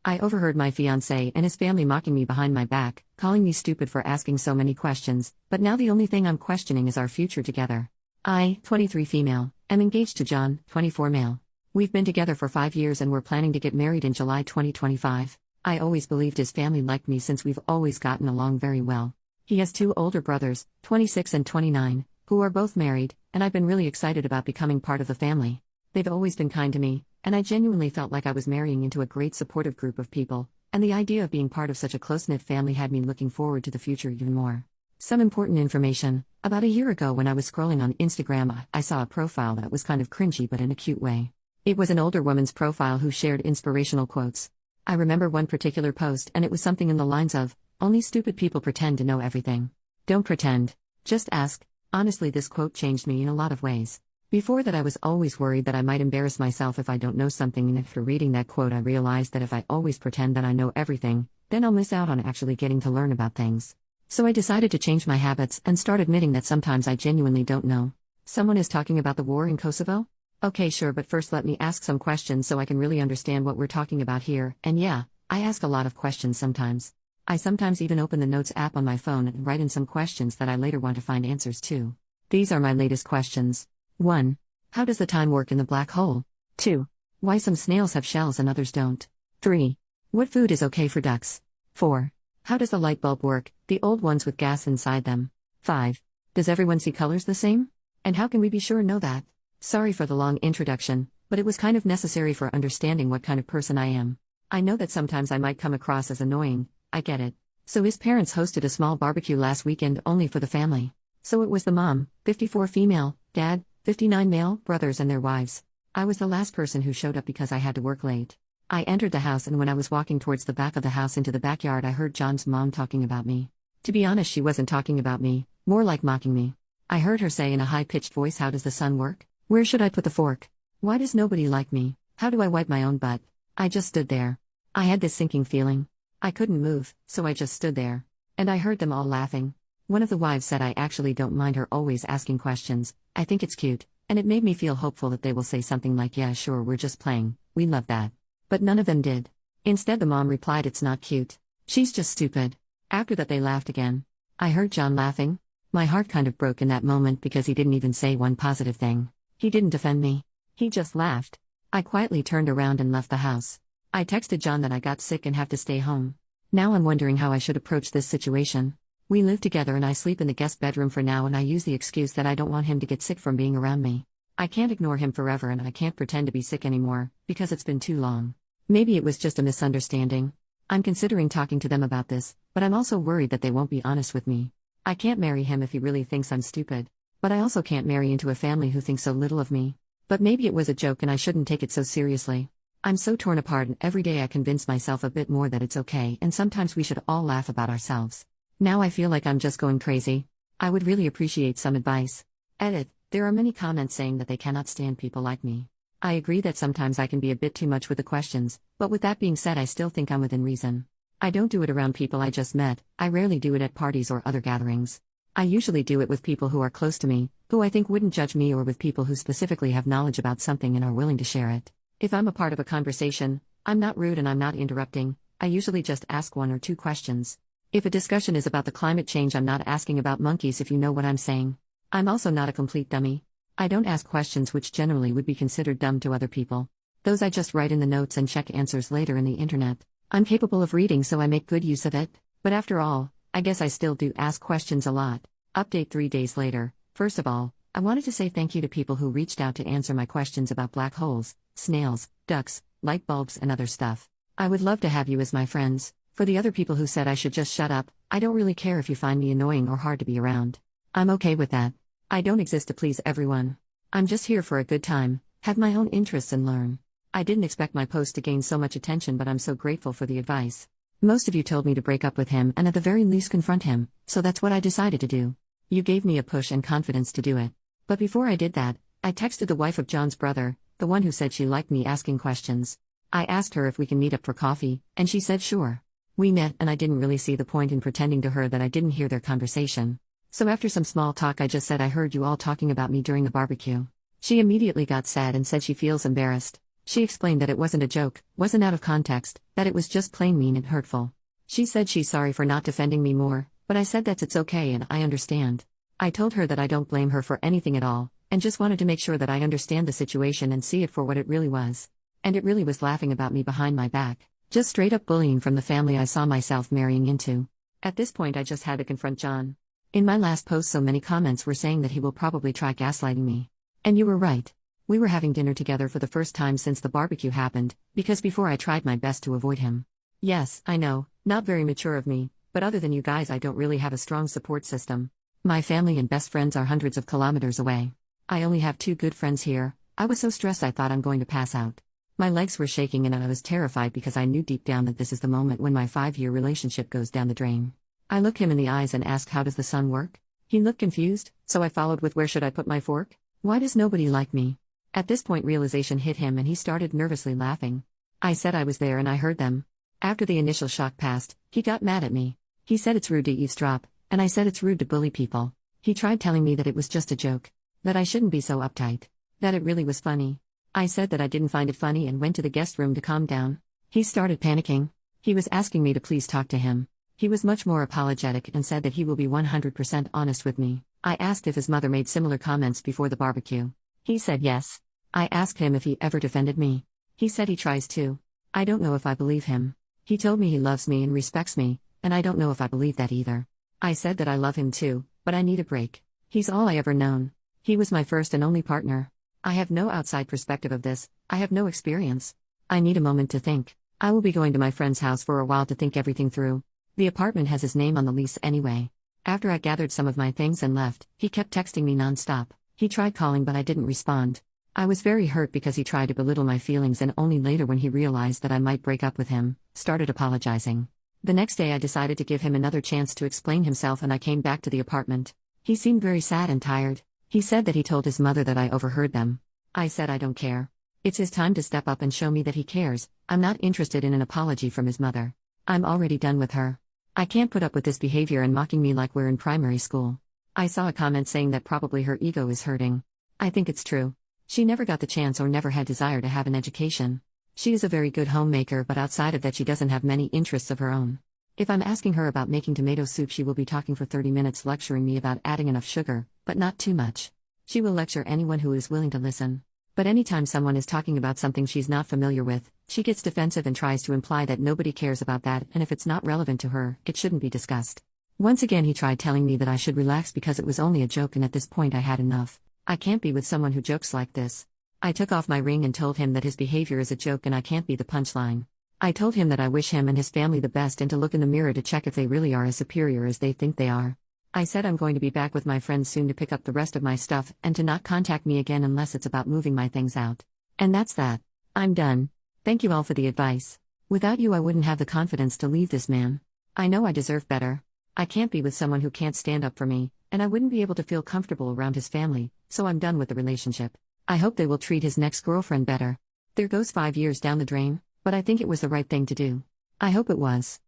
I overheard my fiancé and his family mocking me behind my back, calling me stupid for asking so many questions, but now the only thing I'm questioning is our future together. I, 23 female, am engaged to John, 24 male. We've been together for 5 years and we're planning to get married in July 2025. I always believed his family liked me since we've always gotten along very well. He has 2 older brothers, 26 and 29, who are both married, and I've been really excited about becoming part of the family. They've always been kind to me, and I genuinely felt like I was marrying into a great supportive group of people, and the idea of being part of such a close-knit family had me looking forward to the future even more. Some important information: about a year ago when I was scrolling on Instagram, I saw a profile that was kind of cringy but in a cute way. It was an older woman's profile who shared inspirational quotes. I remember one particular post and it was something in the lines of, "Only stupid people pretend to know everything. Don't pretend. Just ask." Honestly, this quote changed me in a lot of ways. Before that, I was always worried that I might embarrass myself if I don't know something, and after reading that quote I realized that if I always pretend that I know everything, then I'll miss out on actually getting to learn about things. So I decided to change my habits and start admitting that sometimes I genuinely don't know. Someone is talking about the war in Kosovo? Okay, sure, but first let me ask some questions so I can really understand what we're talking about here, and yeah, I ask a lot of questions sometimes. I sometimes even open the Notes app on my phone and write in some questions that I later want to find answers to. These are my latest questions. 1. How does the time work in the black hole? 2. Why some snails have shells and others don't? 3. What food is okay for ducks? 4. How does the light bulb work, the old ones with gas inside them? 5. Does everyone see colors the same? And how can we be sure know that? Sorry for the long introduction, but it was kind of necessary for understanding what kind of person I am. I know that sometimes I might come across as annoying, I get it. So his parents hosted a small barbecue last weekend only for the family. So it was the mom, 54 female, dad, 59 male, brothers and their wives. I was the last person who showed up because I had to work late. I entered the house, and when I was walking towards the back of the house into the backyard, I heard John's mom talking about me. To be honest, she wasn't talking about me, more like mocking me. I heard her say in a high-pitched voice, "How does the sun work? Where should I put the fork? Why does nobody like me? How do I wipe my own butt?" I just stood there. I had this sinking feeling. I couldn't move, so I just stood there. And I heard them all laughing. One of the wives said I actually don't mind her always asking questions, I think it's cute, and it made me feel hopeful that they will say something like, "Yeah sure, we're just playing, we love that." But none of them did. Instead the mom replied, "It's not cute. She's just stupid." After that they laughed again. I heard John laughing. My heart kind of broke in that moment because he didn't even say one positive thing. He didn't defend me. He just laughed. I quietly turned around and left the house. I texted John that I got sick and have to stay home. Now I'm wondering how I should approach this situation. We live together and I sleep in the guest bedroom for now, and I use the excuse that I don't want him to get sick from being around me. I can't ignore him forever and I can't pretend to be sick anymore, because it's been too long. Maybe it was just a misunderstanding. I'm considering talking to them about this, but I'm also worried that they won't be honest with me. I can't marry him if he really thinks I'm stupid. But I also can't marry into a family who thinks so little of me. But maybe it was a joke and I shouldn't take it so seriously. I'm so torn apart, and every day I convince myself a bit more that it's okay and sometimes we should all laugh about ourselves. Now I feel like I'm just going crazy. I would really appreciate some advice. Edit. There are many comments saying that they cannot stand people like me. I agree that sometimes I can be a bit too much with the questions, but with that being said, I still think I'm within reason. I don't do it around people I just met. I rarely do it at parties or other gatherings. I usually do it with people who are close to me, who I think wouldn't judge me, or with people who specifically have knowledge about something and are willing to share it. If I'm a part of a conversation, I'm not rude and I'm not interrupting. I usually just ask 1 or 2 questions. If a discussion is about the climate change, I'm not asking about monkeys, if you know what I'm saying. I'm also not a complete dummy. I don't ask questions which generally would be considered dumb to other people. Those I just write in the notes and check answers later in the internet. I'm capable of reading, so I make good use of it. But after all, I guess I still do ask questions a lot. Update 3 days later. First of all, I wanted to say thank you to people who reached out to answer my questions about black holes, snails, ducks, light bulbs and other stuff. I would love to have you as my friends. For the other people who said I should just shut up, I don't really care if you find me annoying or hard to be around. I'm okay with that. I don't exist to please everyone. I'm just here for a good time, have my own interests and learn. I didn't expect my post to gain so much attention, but I'm so grateful for the advice. Most of you told me to break up with him and at the very least confront him, so that's what I decided to do. You gave me a push and confidence to do it. But before I did that, I texted the wife of John's brother, the one who said she liked me asking questions. I asked her if we can meet up for coffee, and she said sure. We met, and I didn't really see the point in pretending to her that I didn't hear their conversation. So after some small talk, I just said, "I heard you all talking about me during the barbecue." She immediately got sad and said she feels embarrassed. She explained that it wasn't a joke, wasn't out of context, that it was just plain mean and hurtful. She said she's sorry for not defending me more, but I said that it's okay and I understand. I told her that I don't blame her for anything at all, and just wanted to make sure that I understand the situation and see it for what it really was. And it really was laughing about me behind my back. Just straight up bullying from the family I saw myself marrying into. At this point I just had to confront John. In my last post so many comments were saying that he will probably try gaslighting me. And you were right. We were having dinner together for the first time since the barbecue happened, because before I tried my best to avoid him. Yes, I know, not very mature of me, but other than you guys I don't really have a strong support system. My family and best friends are hundreds of kilometers away. I only have 2 good friends here. I was so stressed I thought I'm going to pass out. My legs were shaking and I was terrified because I knew deep down that this is the moment when my 5-year relationship goes down the drain. I looked him in the eyes and asked, how does the sun work? He looked confused, so I followed with, where should I put my fork? Why does nobody like me? At this point realization hit him and he started nervously laughing. I said I was there and I heard them. After the initial shock passed, he got mad at me. He said it's rude to eavesdrop, and I said it's rude to bully people. He tried telling me that it was just a joke. That I shouldn't be so uptight. That it really was funny. I said that I didn't find it funny and went to the guest room to calm down. He started panicking. He was asking me to please talk to him. He was much more apologetic and said that he will be 100% honest with me. I asked if his mother made similar comments before the barbecue. He said yes. I asked him if he ever defended me. He said he tries to. I don't know if I believe him. He told me he loves me and respects me, and I don't know if I believe that either. I said that I love him too, but I need a break. He's all I ever known. He was my first and only partner. I have no outside perspective of this, I have no experience. I need a moment to think. I will be going to my friend's house for a while to think everything through. The apartment has his name on the lease anyway. After I gathered some of my things and left, he kept texting me non-stop. He tried calling but I didn't respond. I was very hurt because he tried to belittle my feelings and only later when he realized that I might break up with him, started apologizing. The next day I decided to give him another chance to explain himself and I came back to the apartment. He seemed very sad and tired. He said that he told his mother that I overheard them. I said I don't care. It's his time to step up and show me that he cares. I'm not interested in an apology from his mother. I'm already done with her. I can't put up with this behavior and mocking me like we're in primary school. I saw a comment saying that probably her ego is hurting. I think it's true. She never got the chance or never had desire to have an education. She is a very good homemaker but outside of that she doesn't have many interests of her own. If I'm asking her about making tomato soup she will be talking for 30 minutes lecturing me about adding enough sugar, but not too much. She will lecture anyone who is willing to listen. But anytime someone is talking about something she's not familiar with, she gets defensive and tries to imply that nobody cares about that and if it's not relevant to her, it shouldn't be discussed. Once again he tried telling me that I should relax because it was only a joke and at this point I had enough. I can't be with someone who jokes like this. I took off my ring and told him that his behavior is a joke and I can't be the punchline. I told him that I wish him and his family the best and to look in the mirror to check if they really are as superior as they think they are. I said I'm going to be back with my friends soon to pick up the rest of my stuff and to not contact me again unless it's about moving my things out. And that's that. I'm done. Thank you all for the advice. Without you I wouldn't have the confidence to leave this man. I know I deserve better. I can't be with someone who can't stand up for me, and I wouldn't be able to feel comfortable around his family, so I'm done with the relationship. I hope they will treat his next girlfriend better. There goes 5 years down the drain, but I think it was the right thing to do. I hope it was.